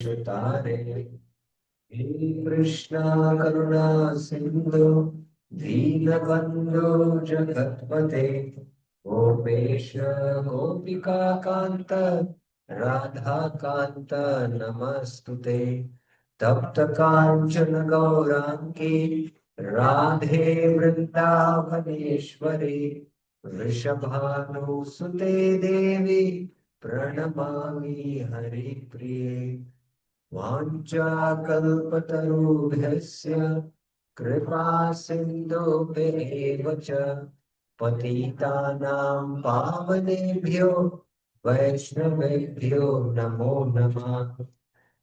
तारे। हे कृष्णा करुणा सिंधु दीनबंधु जगत्पते। गोपेश गोपिका कांत राधा कांत नमस्तुते। तप्त कांचन गौरांगी राधे वृंदावनेश्वरी। वृषभानुसुते देवी प्रणमामि हरिप्रिये। वाञ्छाकल्पतरुभ्यस्य कृपा सिन्धुभ्येव च पतितानां पावनेभ्यो वैष्णवेभ्यो नमो नमः।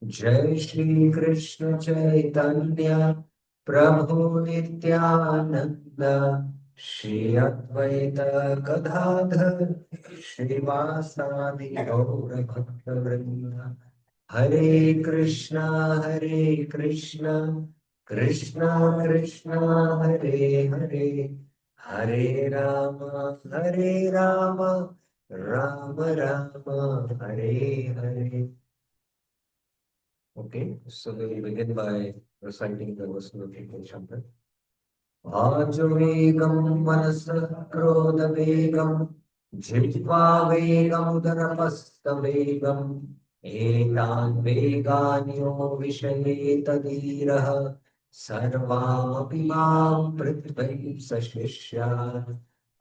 जय श्री कृष्ण चैतन्य प्रभु नित्यानंद श्री अद्वैत गदाधर श्रीवासादि गौर भक्त वृंद। हरे कृष्णा कृष्णा कृष्णा हरे हरे, हरे Ram Ram Ram Hare Hare. Okay, so we will begin by reciting the verse of the chapter. आजुवेगं मनसः क्रोधवेगं जिह्वा वेगमुदरपस्तवेगम् एतान् वेगान् यो विषयेत धीरः सर्वामपि मां पृथ्वीं सशिष्यात्।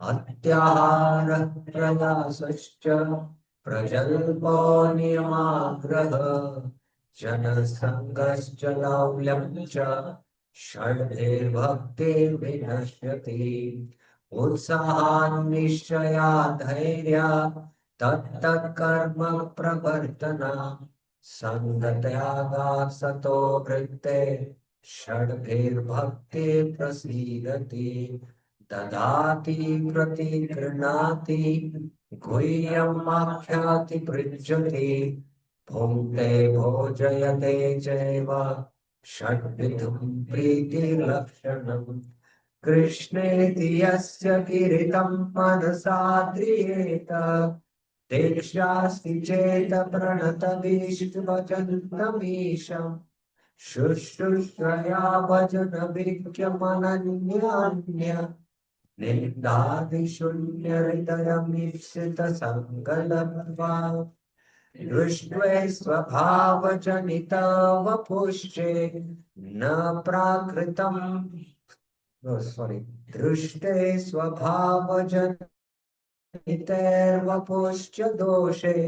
अत्याहारः प्रयासश्च प्रजल्पो नियमाग्रहः जनसङ्गश्च लौल्यं च षड्भिर्भक्तिर्विनश्यति। उत्साहान्निश्चया धैर्या तत्तत्कर्म प्रवर्तना सङ्गत्यागा सतो वृत्ते षड्भिर्भक्ति प्रसीदति। ददाति प्रतिगृह्णाति गुह्यम् आख्याति पृच्छति। भुङ्क्ते भोजयते चैव षड्विधं प्रीतिलक्षणम्। कृष्णेति यस्य कीर्तितं मनसा ध्रियेत तेषास्ति चेत प्रणतभीष्टवचन्तमीशम्। शुश्रूषया भजनभिज्ञमनन्यान्य निन्दादिशून्यहृदयमीप्सितसङ्गलब्ध्वा दृष्ट्वे स्वभावजनिता वपुष्टे न प्राकृतम् sorry दृष्टे स्वभावजनितैर्वपुश्च दोषे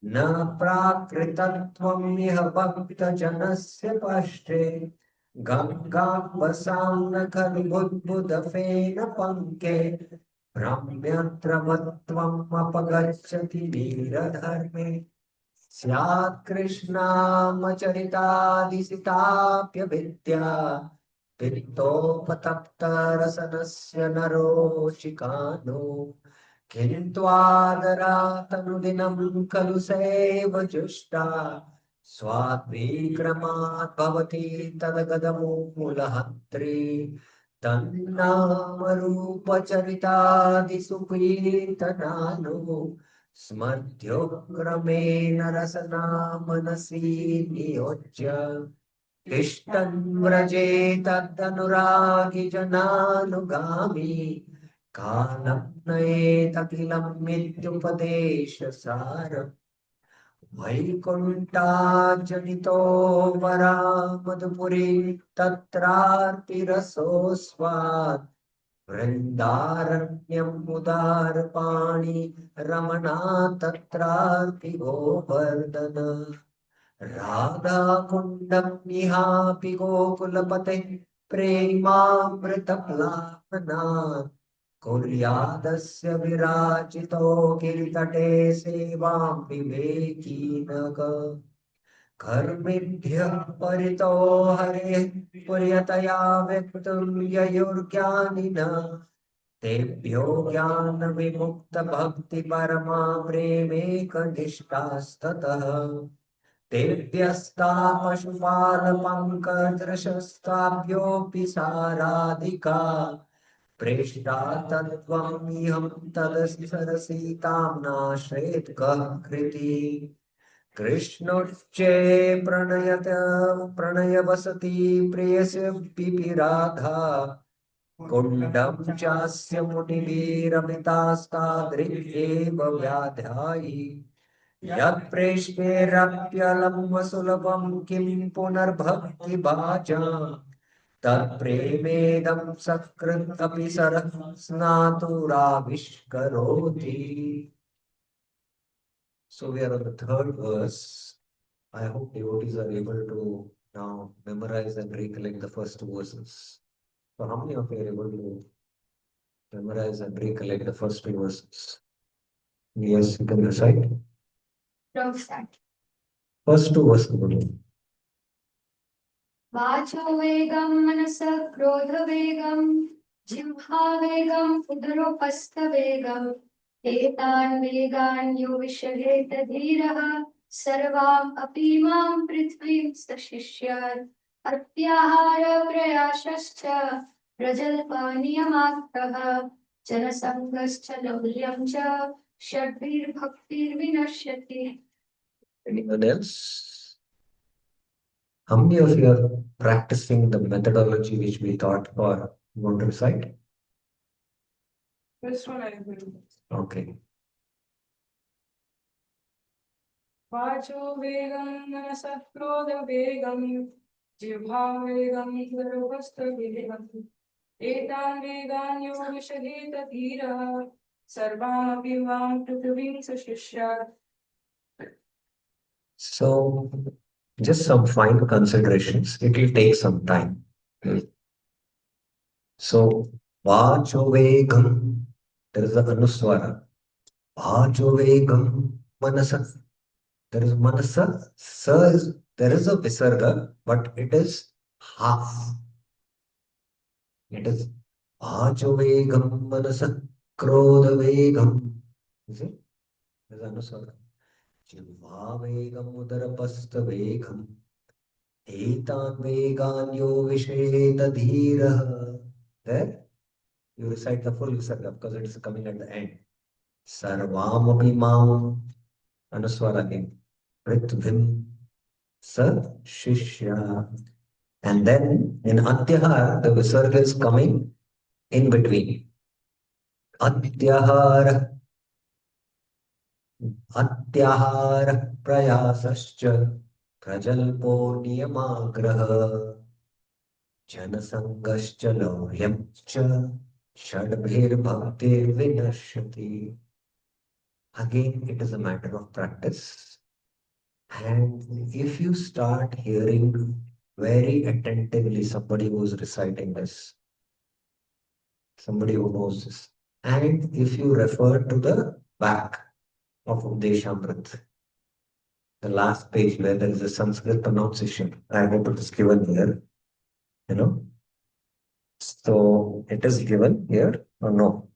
न प्राकृतत्वम् इह भक्तजनस्य पष्टे। गङ्गां वसां न खलु बुद्बुदफेन पङ्के भ्रम्यत्रवत्वम् अपगच्छति वीरधर्मे। स्यात् कृष्णामचरितादिसिताप्यभिद्या वित्तोपतप्तरसनस्य नरोचिकानो। किन्त्वादरातनुदिनं खलु सेव जुष्टा स्वाद्विक्रमात् भवति तदगदमूलहन्त्री। तन्नामरूपचरितादिषु कीर्तनानु स्मर्त्योक्रमेण रसना मनसि नियोज्य तिष्ठन् व्रजेत तदनुरागी जनानुगामी। कालं नयेत अखिलम् इत्युपदेशसारम्। वैकुण्ठाजनितो वरा मधुपुरी तत्रार्तिरसोऽस्वात्। वृन्दारण्यम् उदारपाणि रमणा तत्रार्ति गोवर्धन। राधाकुण्डम् निहापि गोकुलपते प्रेमामृतप्लावनात्। कुर्यादस्य विराजितो गिरितटे सेवां विवेकी नग। कर्मिभ्यः परितो हरेः पुर्यतया व्यक्तं ययुर्ज्ञानिनः तेभ्यो ज्ञानविमुक्तभक्तिपरमा प्रेमैकनिष्ठास्ततः। तेभ्यस्तापशुपालपङ्कजृशस्ताभ्योऽपि साराधिका प्रेष्टा तत्त्वम् इहं तदसरसीतां नाश्रेत् कः कृति। कृष्णोच्चे प्रणयत प्रणय वसति प्रेयस्य पिपीराधा कुण्डं चास्य मुनिभिरमितास्तादृग् व्याध्यायि यत्प्रेष्येरप्यलं सुलभं किं पुनर्भक्तिभाजा तत्प्रेमेदं सकृत् अपि सरः स्नातुराविष्करोति. So we are on the third verse. I hope devotees are able to now memorize and recollect the first two verses. So how many of you are able to memorize and recollect the first two verses? Yes, you can recite. From start. First two verses. वाचोवेगं मनसः क्रोधवेगं जिह्वावेगं उदरोपस्थवेगम् एतान् वेगान् यो विषयेत धीरः सर्वाम् अपि मां पृथ्वीं सशिष्यात् अत्याहारप्रयासश्च प्रजल्पनियमात्तः जनसङ्गश्च लौल्यं च षड्भिर्भक्तिर्विनश्यति. Anyone else? How many of you are practicing the methodology which we taught for want to recite? This one I will. Okay. वाचो वेगं मनसः क्रोधवेगं जिह्वावेगं सर्वस्तवेगम् एतान् वेगान् यो विषयेत धीरः सर्वामपि वां पृथिवीं सशिष्यात्. So, just some fine considerations. It will take some time. So, vachovegam, there is a anuswara. Vachovegam manasa. There is manasa. Sa is, there is a visarga, but it is half. It is vachovegam manasa krodavegam. Is it? There is anuswara. Jivavegam udarapasthavegam. Etan veganyo visheta dhiraha. There, you recite the full visarga because it is coming at the end. Sarvamapi mam anuswara again. Prithvim sa shishya. And then in Atyahar, the visarga is coming in between. Atyahar, Atyahar prayasascha prajalpo niyamagraha. जनसंगश्च लौह्यं च षड्भिर्भक्तिर्विनश्यति. Again, it is a matter of practice. And if you start hearing very attentively somebody who is reciting this, somebody who knows this, and if you refer to the back of Updeshamrit, the last page where there is a Sanskrit pronunciation, I hope it is given here, you know. So it is given here or no?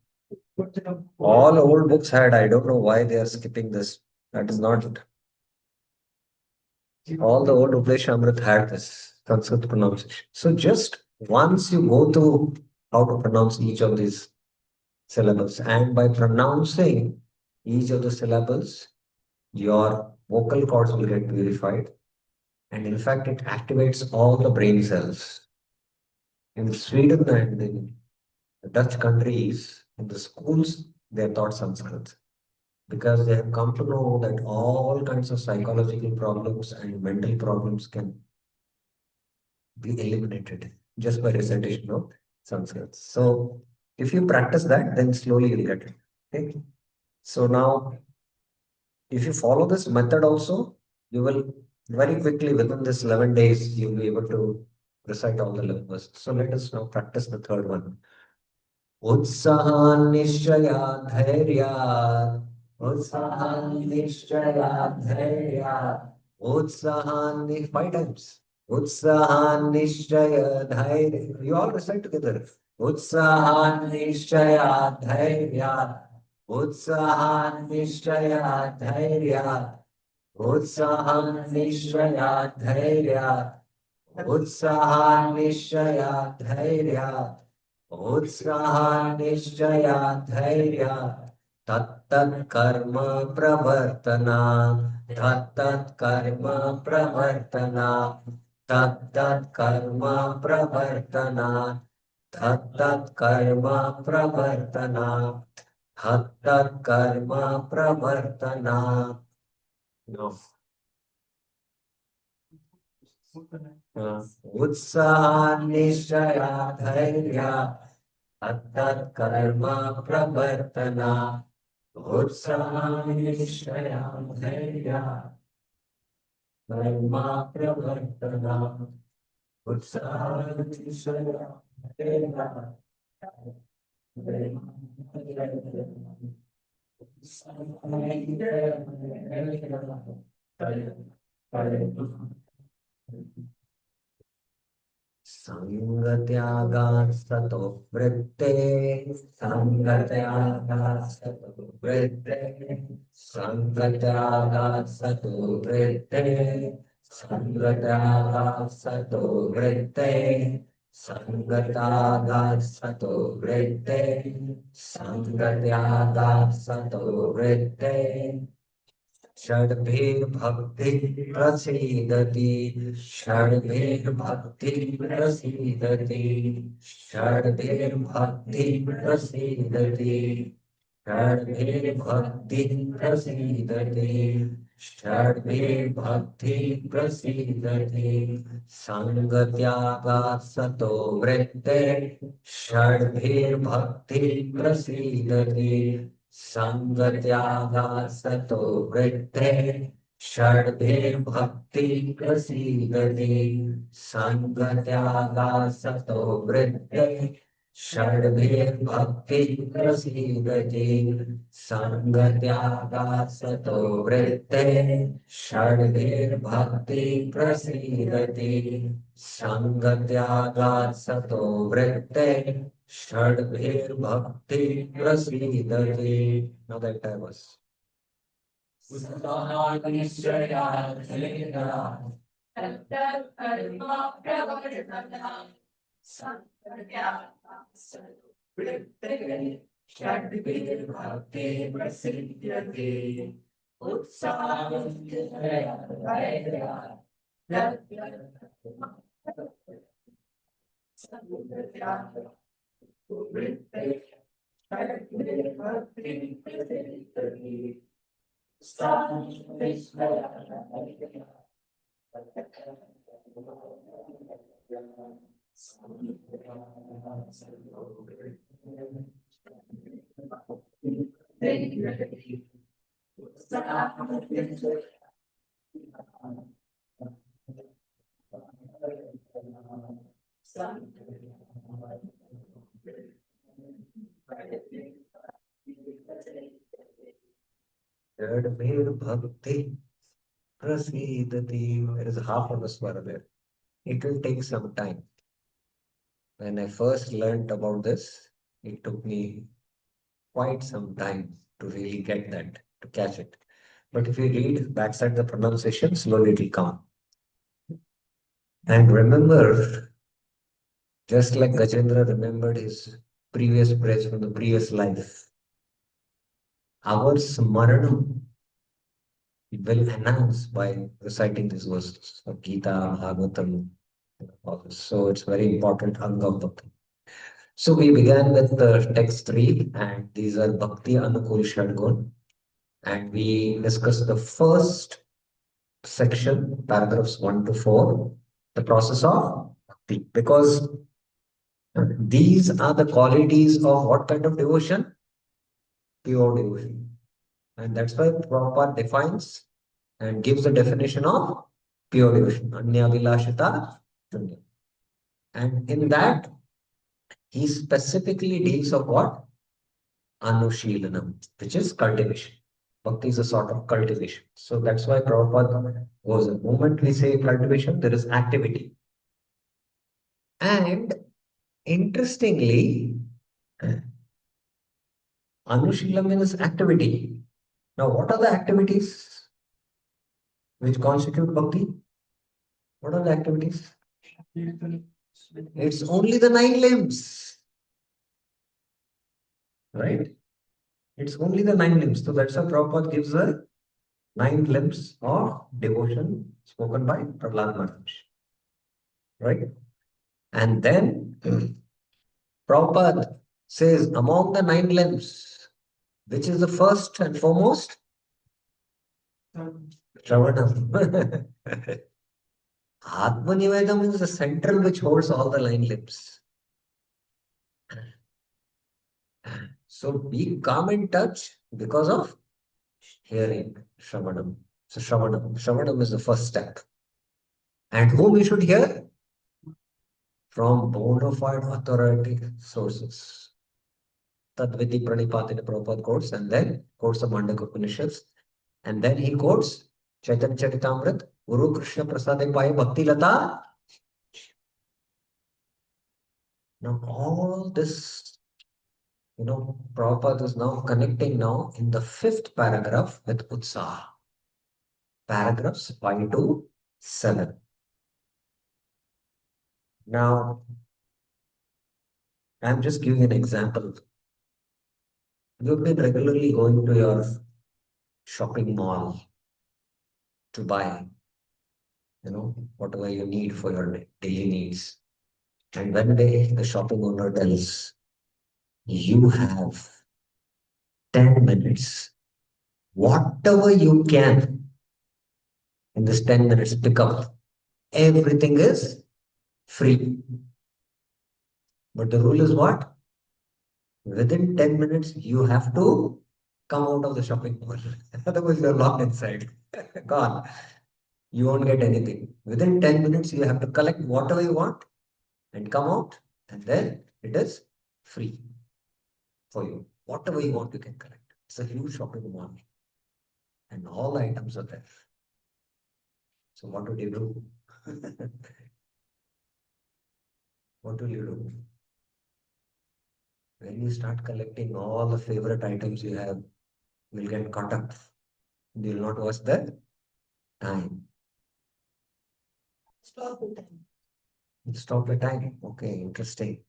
All old books had, I don't know why they are skipping this. That is not it. All the old Updeshamrit had this Sanskrit pronunciation. So just once you go through how to pronounce each of these syllables, and by pronouncing each of the syllables, your vocal cords will get purified. And in fact, it activates all the brain cells. In Sweden and in the Dutch countries, in the schools, they are taught Sanskrit because they have come to know that all kinds of psychological problems and mental problems can be eliminated just by recitation of Sanskrit. So if you practice that, then slowly you'll get it. Okay. So now, if you follow this method also, you will very quickly within this 11 days, you'll be able to recite all the 11 verses. So let us now practice the third one. उत्साहान्निश्चयात् धैर्यात् उत्साहान्निश्चयात् धैर्यात् उत्साहान्नि 5 times उत्साहान्निश्चय धैर्य. You all recite together. उत्साहान्निश्चयात् धैर्यात् उत्साहान्निश्चयात् धैर्यात् उत्साहान्निश्चयात् धैर्यात् उत्साहान्निश्चयात् धैर्यात् उत्साहान्निश्चयात् धैर्यात् तत्तत् कर्म प्रवर्तना tat karma pravartana, tat karma pravartana, tat karma pravartana, tat karma pravartana. No. उत्साह निश्चय धैर्य tat karma pravartana, उत्साह निश्चय धैर्य कर्मा प्रवर्तना, उत्साह निश्चय धैर्य संगत्यागात् सतो वृत्ते, संगत्यागात् सतो वृत्ते, संगत्यागात् सतो वृत्ते, संगत्यागात् सतो वृत्ते, संगत्यागात् सतो वृत्ते, संगत्यागात् सतो वृत्ते, षड्भिर्भक्ति प्रसीदति, षड्भिर्भक्ति प्रसीदति, षड्भिर्भक्ति प्रसीदति, षड्भिर्भक्ति प्रसीदति, षड्भिर्भक्ति प्रसीदति, संगत्यागात् सतो वृत्ते, षड्भिर्भक्ति प्रसीदति, संगत्यागात् सतो वृत्ते, षड्भिर्भक्ति प्रसीदति, संगत्यागात् सतो वृत्ते, षड्भिर्भक्ति प्रसीदति, संगत्यागात् सतो वृत्ते, षड्भिर्भक्ति प्रसीदति, संगत्यागात् सतो वृत्ते, षड्भिर्भक्ति प्रसीदति. Now the entire verse. षड्भिर्भक्ति prasidati. There is half of a swara there. It will take some time. When I first learned about this, it took me quite some time to really get that, to catch it. But if you read backside the pronunciation, slowly it will come. And remember, just like Gajendra remembered his previous breath from the previous life, our smaranam will enhance by reciting these verses of Gita, Bhagavatam, all this. So it's very important anga of bhakti. So we began with the text 3, and these are Bhakti Anukul Shadgun. And we discussed the first section, paragraphs 1 to 4, the process of bhakti. Because these are the qualities of what kind of devotion? Pure devotion. And that's why Prabhupada defines and gives the definition of pure devotion. Anya Vilashita Shunya. And in that, he specifically deals of what? Anushilanam, which is cultivation. Bhakti is a sort of cultivation. So that's why Prabhupada goes, the moment we say cultivation, there is activity. And interestingly, Anushilam means activity. Now, what are the activities which constitute bhakti? What are the activities? It's only the 9 limbs, right? It's only the 9 limbs. So that's why Prabhupada gives the 9 limbs of devotion spoken by Prahlad Maharaj. Right? And then Prabhupada says, among the 9 limbs, which is the first and foremost? Shravanam. Atmanivedam is the central which holds all the 9 limbs. So we come in touch because of hearing Shravanam. So Shravanam is the first step. And whom we should hear? From bona fide authoritative sources. Tadviti Pranipatini Prabhupada quotes, and then quotes the Mandaka Upanishads. And then he quotes Chaitanya Charitamrita, Guru Krishna Prasade Pai Bhakti Lata. Now all this, Prabhupada is now connecting now in the 5th paragraph with Utsaha. Paragraphs 5 to 7. Now, I'm just giving an example. You've been regularly going to your shopping mall to buy, whatever you need for your daily needs. And one day the shopping owner tells, you have 10 minutes. Whatever you can in this 10 minutes pick up, everything is free. But the rule is what? Within 10 minutes, you have to come out of the shopping mall. Otherwise, you're locked inside. Gone. You won't get anything. Within 10 minutes, you have to collect whatever you want and come out, and then it is free for you. Whatever you want, you can collect. It's a huge shopping mall, and all the items are there. So, what would you do? What will you do? When you start collecting all the favorite items you have, you'll get caught up. You'll not waste the time. Stop the time. Stop the time. Okay, interesting.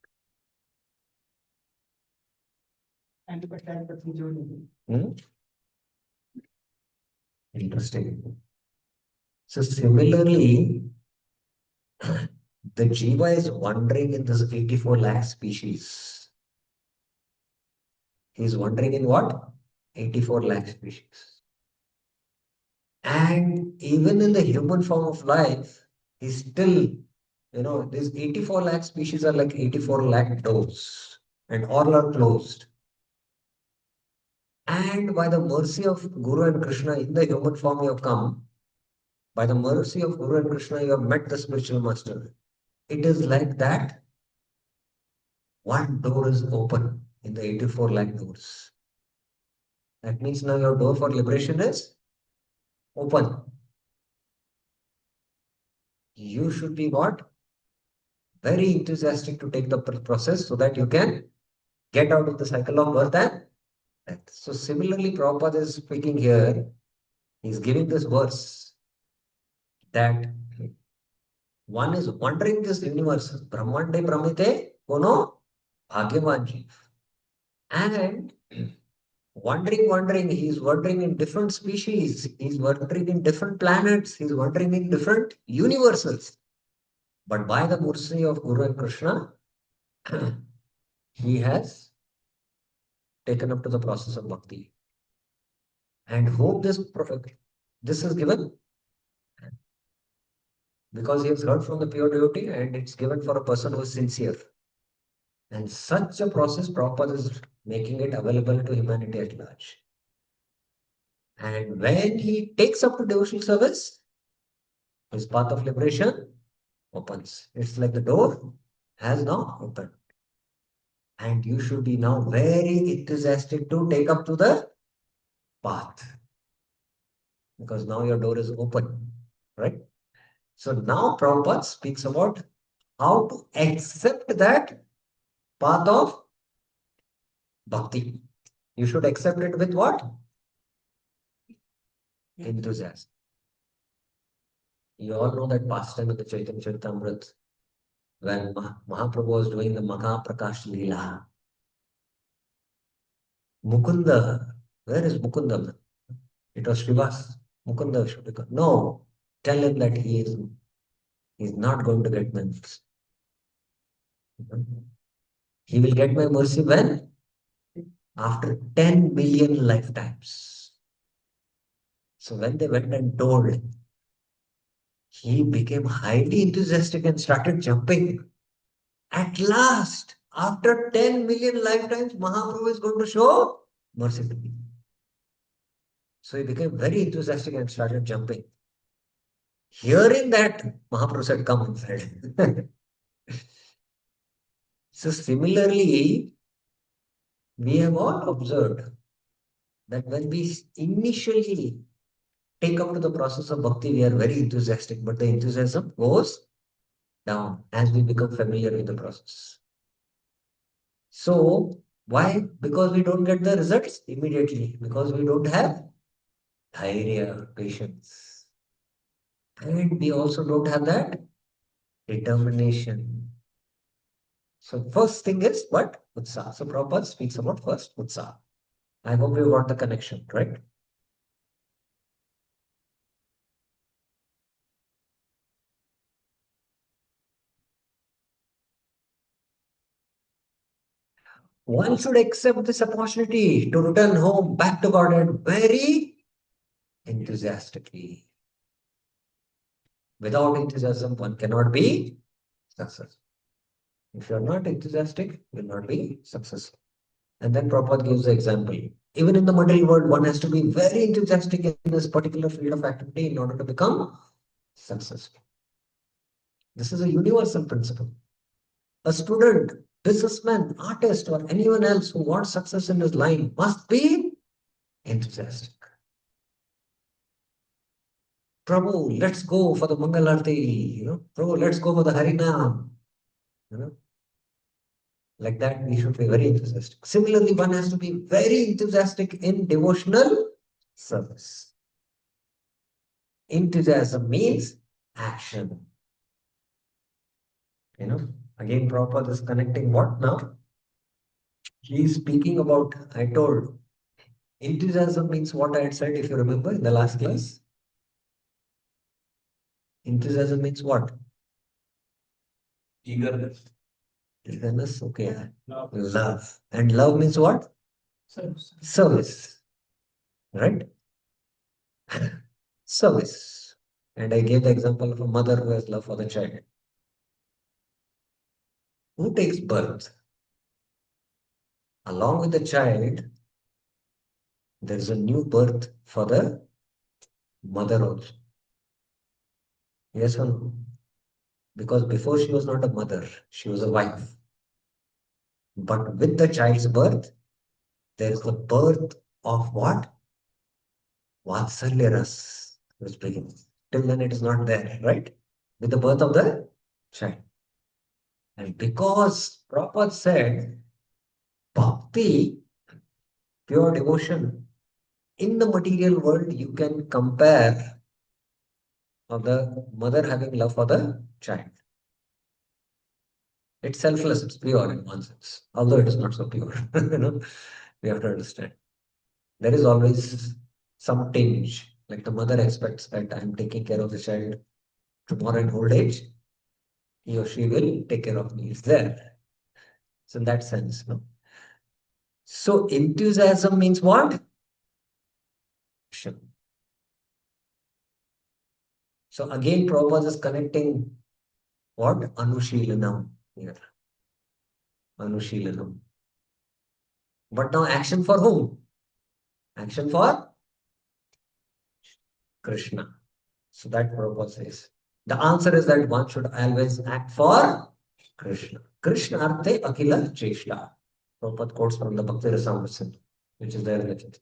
And the time that we join. Hmm? Interesting. So similarly, the jiva is wandering in this 84 lakh species. He's wandering in what? 84 lakh species. And even in the human form of life, he's still, these 84 lakh species are like 84 lakh doors, and all are closed. And by the mercy of Guru and Krishna, in the human form you have come, by the mercy of Guru and Krishna, you have met the spiritual master. It is like that one door is open in the 84 lakh doors. That means now your door for liberation is open. You should be what? Very enthusiastic to take the process so that you can get out of the cycle of birth and death. So similarly, Prabhupada is speaking here. He's giving this verse that one is wandering this universe. Brahmande Pramite Kono Bhagyavan Jeev. And wandering, he's wandering in different species, he's wandering in different planets, he's wandering in different universes. But by the mercy of Guru and Krishna, he has taken up to the process of bhakti. And whom this is given? Because he has heard from the pure devotee, and it's given for a person who is sincere. And such a process, Prabhupada is making it available to humanity at large. And when he takes up to devotional service, his path of liberation opens. It's like the door has now opened. And you should be now very enthusiastic to take up to the path. Because now your door is open. Right? So now Prabhupada speaks about how to accept that path of bhakti. You should accept it with what? Enthusiasm. You all know that pastime in the Chaitanya Charitamrita when Mahaprabhu was doing the Mahaprakash Leela. Mukunda, where is Mukunda? It was Srivas. Mukunda should become. No, tell him that he's not going to get my mercy. He will get my mercy when? After 10 million lifetimes. So when they went and told, he became highly enthusiastic and started jumping. At last, after 10 million lifetimes, Mahaprabhu is going to show mercy to me. So he became very enthusiastic and started jumping. Hearing that, Mahaprabhu said, come inside. So similarly, we have all observed that when we initially take up to the process of bhakti, we are very enthusiastic, but the enthusiasm goes down as we become familiar with the process. So, why? Because we don't get the results immediately, because we don't have dhairya, patience. And we also don't have that determination. So, first thing is what? Utsaha. So, Prabhupada speaks about first Utsaha. I hope you got the connection, right? One should accept this opportunity to return home back to Godhead very enthusiastically. Without enthusiasm, one cannot be successful. If you are not enthusiastic, you will not be successful. And then Prabhupada gives the example. Even in the material world, one has to be very enthusiastic in this particular field of activity in order to become successful. This is a universal principle. A student, businessman, artist, or anyone else who wants success in his line must be enthusiastic. Prabhu, let's go for the Mangal Arti, Prabhu, let's go for the Harinam, you know. Like that, we should be very enthusiastic. Similarly, one has to be very enthusiastic in devotional service. Enthusiasm means action. Again, Prabhupada is connecting what now? He is speaking about, I told, enthusiasm means what I had said, if you remember in the last class. Enthusiasm means what? Eagerness. Eagerness, okay. Love. And love means what? Service. Right? Service. And I gave the example of a mother who has love for the child. Who takes birth? Along with the child, there is a new birth for the mother also. Yes or no? Because before she was not a mother, she was a wife. But with the child's birth, there is the birth of what? Vatsalya ras, which begins. Till then it is not there, right? With the birth of the child. And because Prabhupada said, bhakti, pure devotion, in the material world, you can compare of the mother having love for the child. It's selfless, it's pure in one sense, although it is not so pure. We have to understand. There is always some tinge, like the mother expects that I'm taking care of the child tomorrow in old age, he or she will take care of me. It's there. So in that sense, no. So enthusiasm means what? Action. So again, Prabhupada is connecting what? Anushilanam here. Anushilanam. But now action for whom? Action for Krishna. So that Prabhupada says. The answer is that one should always act for Krishna. Krishna arte akila cheshta. Prabhupada quotes from the Bhakti Rasamrita, which is there in the Chaitanya.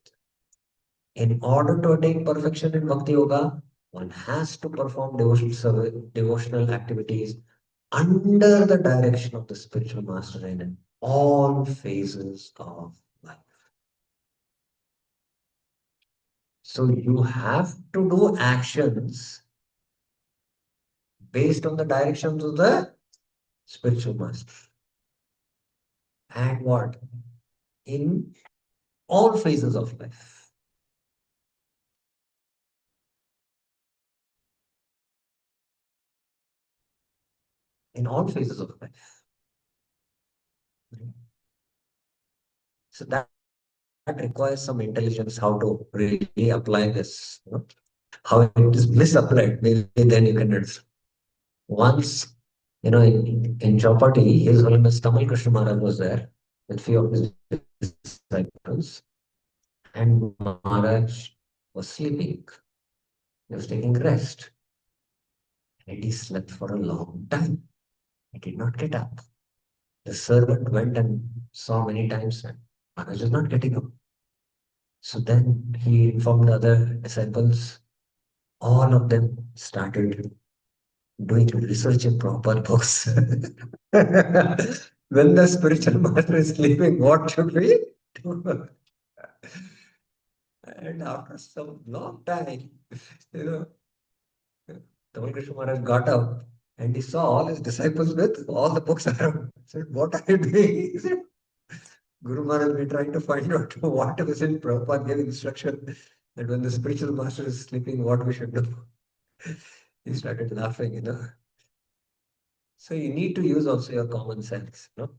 In order to attain perfection in Bhakti Yoga, one has to perform devotional activities under the direction of the spiritual master and in all phases of life. So you have to do actions based on the directions of the spiritual master. And what? In all phases of life. in all phases of life. So that requires some intelligence how to really apply this, how it is misapplied. Maybe then you can understand. Once, in Chowpatty, His Holiness Tamal Krishna Maharaj was there with few of his disciples, and Maharaj was sleeping. He was taking rest, and he slept for a long time. He did not get up. The servant went and saw many times, and Maharaj was not getting up. So then he informed the other disciples. All of them started doing research in proper books. When the spiritual master is sleeping, what should we do? And after some long time, you know, Tamal Krishna Maharaj got up and he saw all his disciples with all the books around. He said, "What are you doing?" He said, "Guru Maharaj, we're trying to find out what was in Prabhupada gave instruction that when the spiritual master is sleeping, what we should do." He started laughing. So you need to use also your common sense. So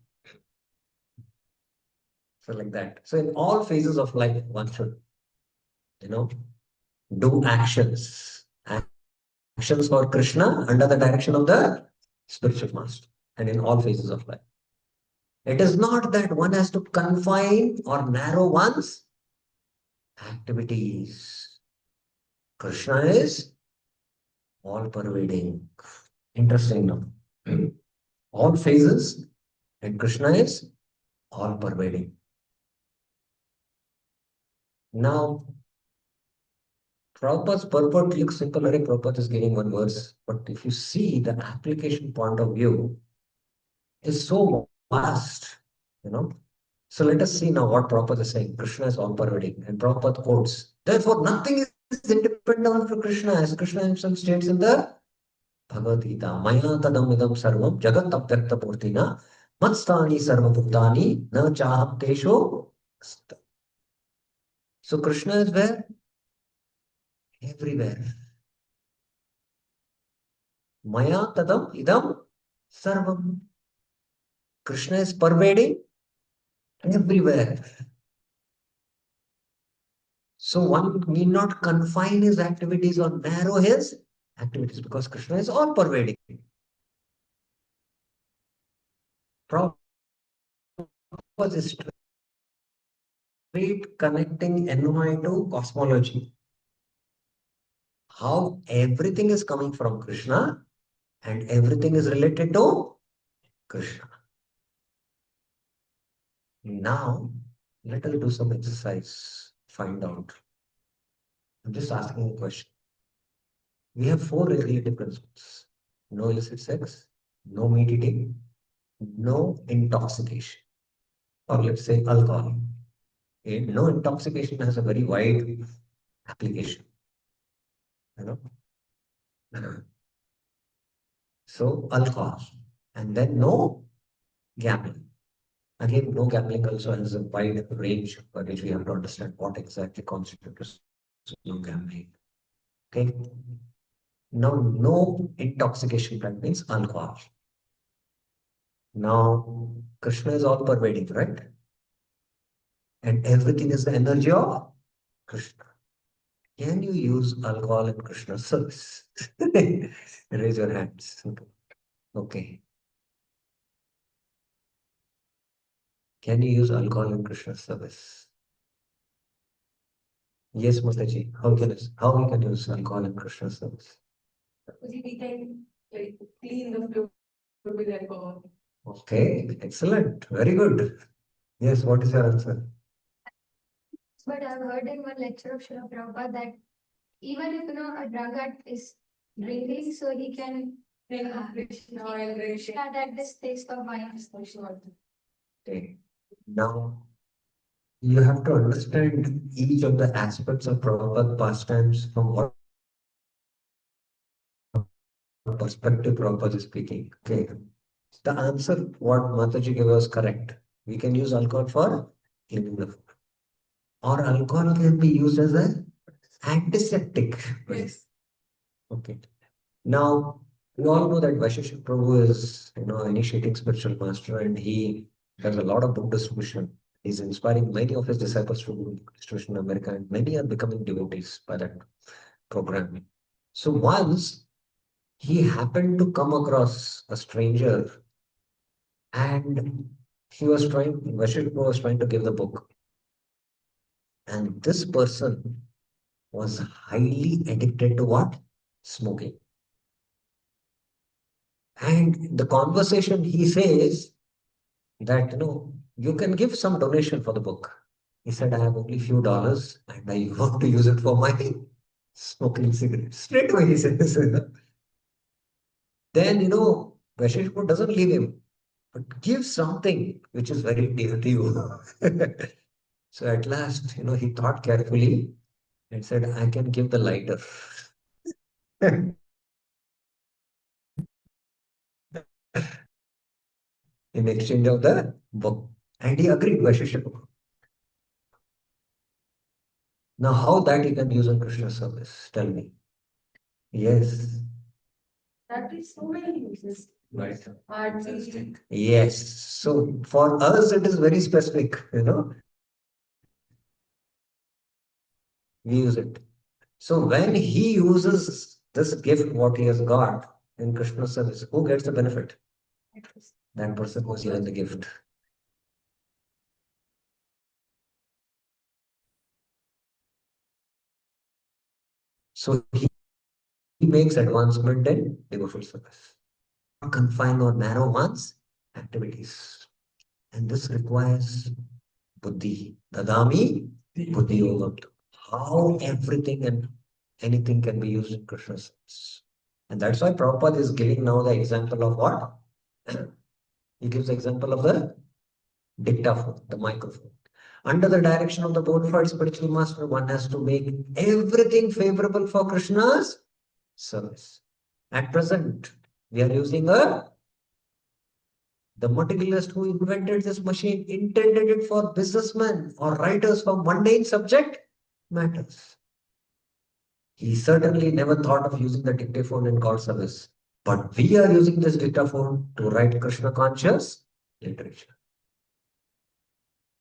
like that. So in all phases of life, one should, you know, do actions. Actions for Krishna under the direction of the spiritual master. And in all phases of life. It is not that one has to confine or narrow one's activities. Krishna is all pervading. Interesting, no? All phases, and Krishna is all pervading. Now, Prabhupada's purport looks simple. Very Prabhupada is giving one verse, but if you see the application point of view is so vast, you know. So let us see now what Prabhupada is saying. Krishna is all pervading, and Prabhupada quotes, therefore, nothing is independent from Krishna, as Krishna himself states in the Bhagavad Gita. Maya tadam idam sarvam jagat abhyakta purtina matstani sarva bhutani na chaham tesho. So Krishna is where? Everywhere. Maya tadam idam sarvam. Krishna is pervading everywhere. So one need not confine his activities or narrow his activities because Krishna is all pervading. Prabhupada is straight connecting NY to cosmology. How everything is coming from Krishna and everything is related to Krishna. Now, let us do some exercise, find out. I'm just asking a question. We have four regulative principles: no illicit sex, no meat eating, no intoxication, or let's say alcohol. Okay? No intoxication has a very wide application. You know? So alcohol, and then no gambling. Again, no gambling also has a wide range, but which we have to understand what exactly constitutes no gambling. Okay. Now, no intoxication, that means alcohol. Now, Krishna is all pervading, right? And everything is the energy of Krishna. Can you use alcohol in Krishna's service? Raise your hands. Okay. Can you use alcohol in Krishna's service? Yes, Mataji. How we can use alcohol in Krishna's service? We can like clean the floor with alcohol. Okay, excellent. Very good. Yes, what is your answer? But I've heard in one lecture of Srila Prabhupada that even if a drunkard is drinking, so he can Then Krishna and Krishna. that this taste of wine is so short. Okay. Now, you have to understand each of the aspects of Prabhupada pastimes from what perspective Prabhupada is speaking. Okay. The answer what Mataji gave was correct. We can use alcohol for cleaning the food. Or alcohol can be used as an antiseptic. Yes. Okay. Now, We all know that Vaisheshik Prabhu is, initiating spiritual master, and he does a lot of book distribution. He's inspiring many of his disciples to do book distribution in America, and many are becoming devotees by that program. So once he happened to come across a stranger, and Vaisheshik Prabhu was trying to give the book, and this person was highly addicted to what? Smoking. And the conversation, he says that, you can give some donation for the book. He said, I have only few dollars and I want to use it for my smoking cigarettes. Straight away he said this. Then, Vaisheshwar doesn't leave him, but give something which is very dear to you. So at last, he thought carefully and said, I can give the lighter in exchange of the book. And he agreed, Vaisheshwar. Now, how that you can use in Krishna service? Tell me. Yes. That is so many uses. Right. Fantastic. Yes. So for us, it is very specific, we use it. So when he uses this gift, what he has got in Krishna service, who gets the benefit? That person who is given the gift. So he makes advancement in devotional service. Confine or narrow one's activities. And this requires buddhi. Dadami buddhi yogam. How everything and anything can be used in Krishna sense. And that's why Prabhupada is giving now the example of what? He gives the example of the dictaphone, the microphone. Under the direction of the bona fide spiritual master, one has to make everything favorable for Krishna's service. At present, we are using the materialist who invented this machine intended it for businessmen or writers for mundane subject matters. He certainly never thought of using the dictaphone in God service. But we are using this dictaphone to write Krishna conscious literature.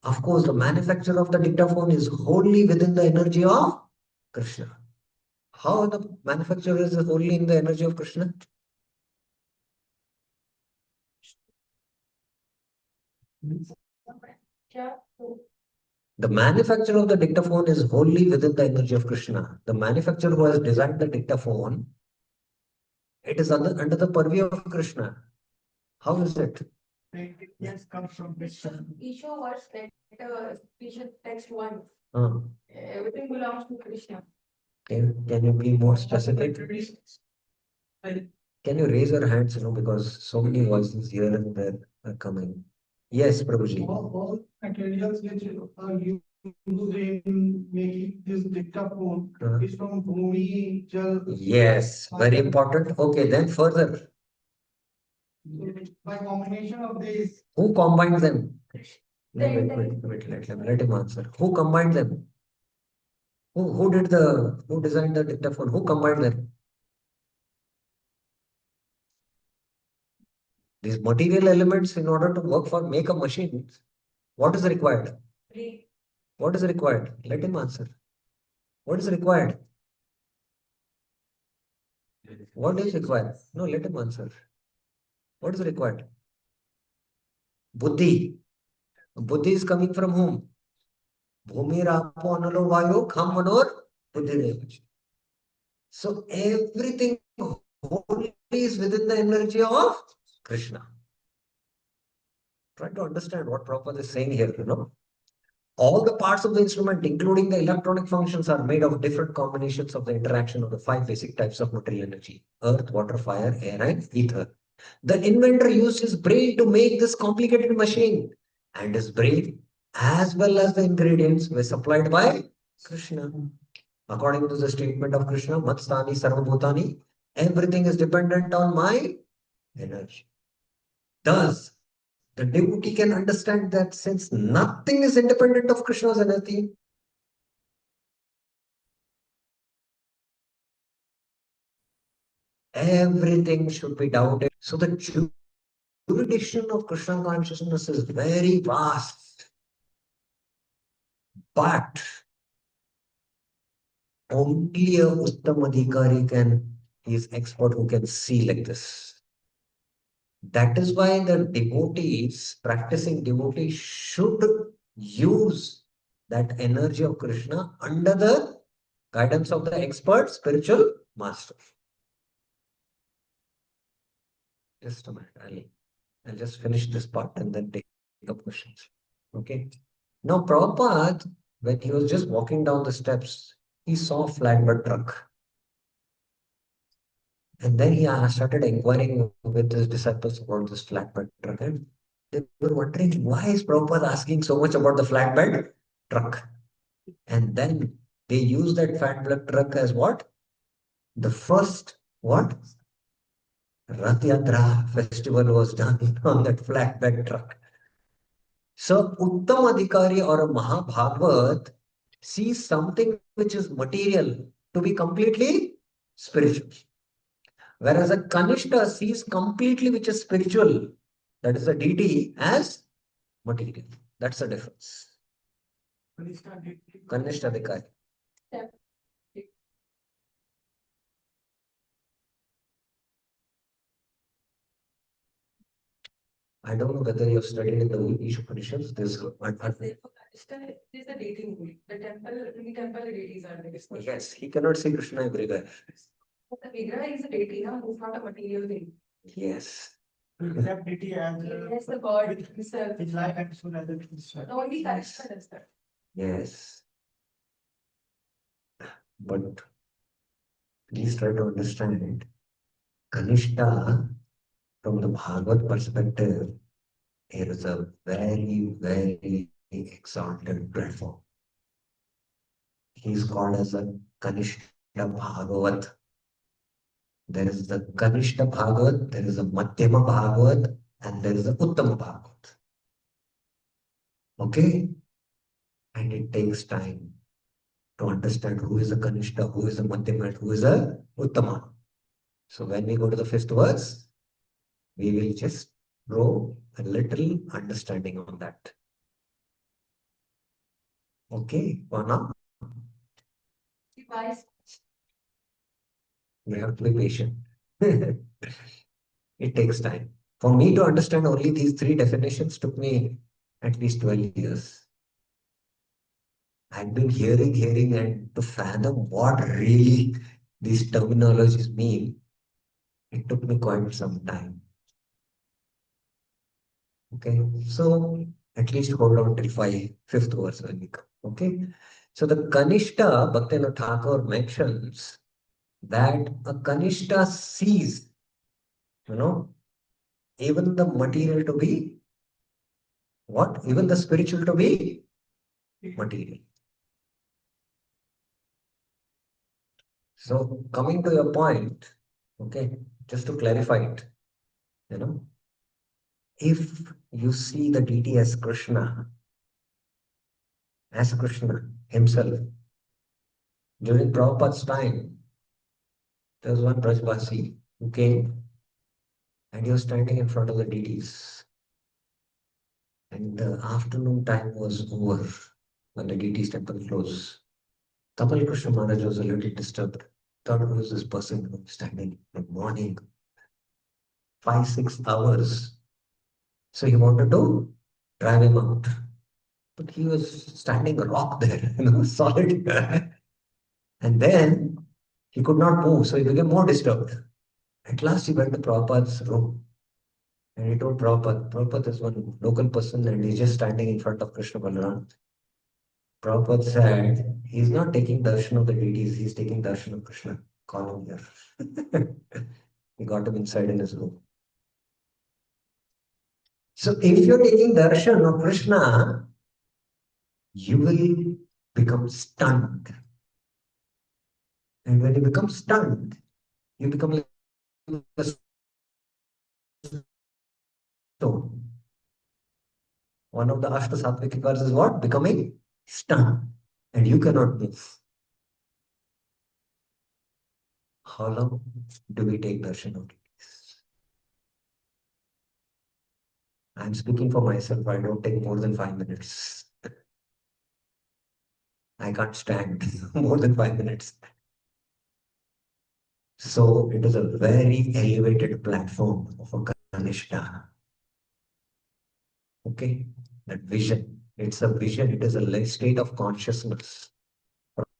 Of course, the manufacture of the dictaphone is wholly within the energy of Krishna. How the manufacturer is wholly in the energy of Krishna? The manufacturer of the dictaphone is wholly within the energy of Krishna. The manufacturer who has designed the dictaphone, it is under the purview of Krishna. How is it? Yes, comes from Krishna. Each of us teacher text one. Uh, Everything belongs to Krishna. can you be more specific? Can you raise your hands, because so many voices here and there are coming. Yes, Prabhuji. All materials which are used in making this dictaphone is from Bhumi, Jal. Yes, very important. Okay, then further. By combination of these. Who combined them? Let him answer. Who combined them? Who designed the dictaphone? Who combined them? These material elements in order to make a machine, what is required? What is required? Let him answer. What is required? What is required? No, let him answer. What is required? Buddhi. Buddhi is coming from whom? Bhumi Rapo Analo Vayu Kham Manor Buddhi. So everything wholly is within the energy of Krishna. Try to understand what Prabhupada is saying here, All the parts of the instrument, including the electronic functions, are made of different combinations of the interaction of the five basic types of material energy: earth, water, fire, air, and ether. The inventor used his brain to make this complicated machine, and his brain, as well as the ingredients, were supplied by Krishna. According to the statement of Krishna, Matstani Sarvabhutani, everything is dependent on my energy. Thus, the devotee can understand that since nothing is independent of Krishna's energy, Everything should be doubted. So the jurisdiction of Krishna consciousness is very vast. But only a Uttam Adhikari is expert who can see like this. That is why the devotees, practicing devotees, should use that energy of Krishna under the guidance of the expert spiritual master. Just a minute, I'll just finish this part and then take up questions. Okay. Now, Prabhupada, when he was just walking down the steps, he saw a flatbed truck. And then he started inquiring with his disciples about this flatbed truck. And they were wondering, why is Prabhupada asking so much about the flatbed truck? And then they used that flatbed truck as what? The first what? Rath Yatra festival was done on that flatbed truck. So Uttam Adhikari or a Mahabhagavad sees something which is material to be completely spiritual. Whereas a Kanishta sees completely which is spiritual, that is a deity, as material. That's the difference. Kanishta Adhikari. I don't know whether you've studied in the Upanishads. There's a dating rule. The temple deities are there. Yes, he cannot see Krishna everywhere. The Vigraha is a deity, no? It's not a material thing. Yes. That deity as Yes, the god himself. his life and soul as a Krishna. Only Krishna does that. Yes. But please try to understand. Kanishta, from the Bhagavad perspective, is a very, very exalted platform. He is called as a Kanishta Bhagavat. There is the Kanishta Bhagavat, there is a Madhyama Bhagavat, and there is a Uttama Bhagavat. Okay? And it takes time to understand who is a Kanishta, who is a Madhyama, and who is a Uttama. So when we go to the fifth verse, we will just grow a little understanding on that. Okay, for now, we have to be patient. It takes time. For me to understand only these three definitions took me at least 12 years. I've been hearing, and to fathom what really these terminologies mean, it took me quite some time. Okay, so at least hold on till fifth verse when we come. Okay, so the Kanishta, Bhaktivinoda Thakur mentions that a Kanishta sees, even the material to be what? Even the spiritual to be material. So coming to your point, okay, just to clarify it, if you see the deity as Krishna himself, during Prabhupada's time, there was one Brajvasi who came and he was standing in front of the deities. And the afternoon time was over when the deity's temple closed. Tapal Krishna Maharaj was a little disturbed. Thought, who is this person standing in the morning, 5-6 hours? So he wanted to drive him out. But he was standing a rock there, solid. And then he could not move, so he became more disturbed. At last he went to Prabhupada's room and he told Prabhupada is one local person and he's just standing in front of Krishna Balaram. Prabhupada said, he's not taking darshan of the deities, he's taking darshan of Krishna. Call him here. He got him inside in his room. So if you're taking darshan of Krishna, you will become stunned. And when you become stunned, you become like a stone. One of the Ashta Sattvikas is what? Becoming stunned. And you cannot move. how long do we take darshan of deities? I'm speaking for myself. I don't take more than 5 minutes. I can't stand more than 5 minutes. So it is a very elevated platform of a Kanishta. Okay, that vision. It's a vision. It is a state of consciousness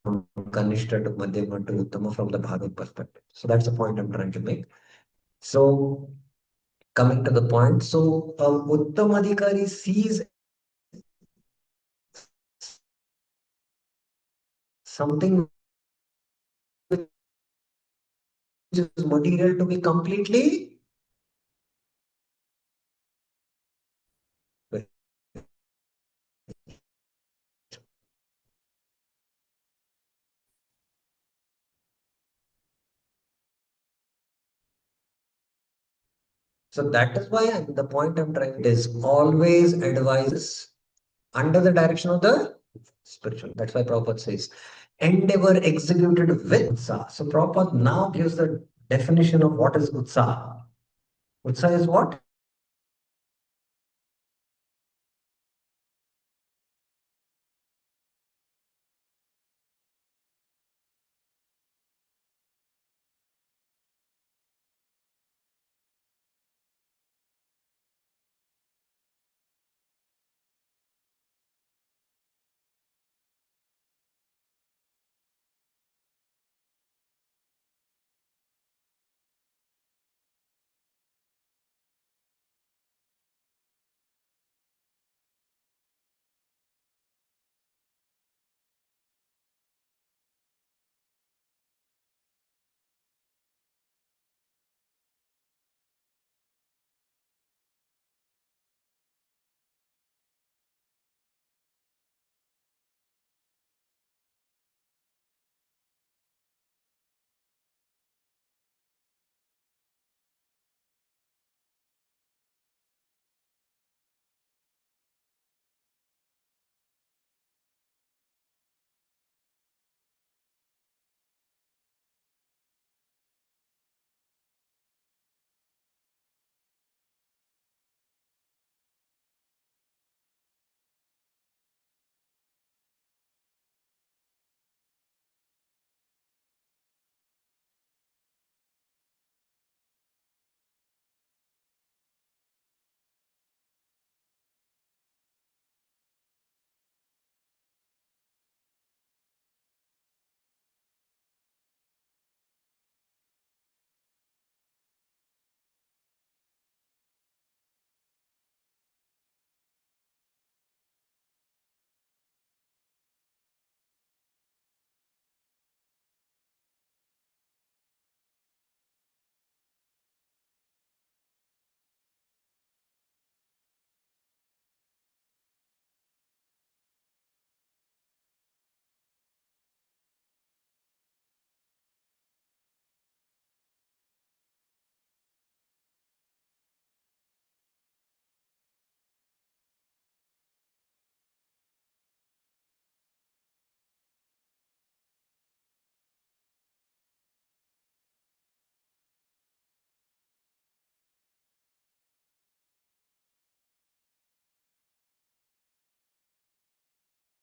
from Kanishta to Madhyama to Uttama from the Bhagavad perspective. So that's the point I'm trying to make. So coming to the point, so Uttamadhikari sees something which is material to be completely. So that is why the point I'm trying is always advises under the direction of the spiritual. That's why Prabhupada says, endeavor executed with utsaha. So Prabhupada now gives the definition of what is utsaha. Utsaha is what?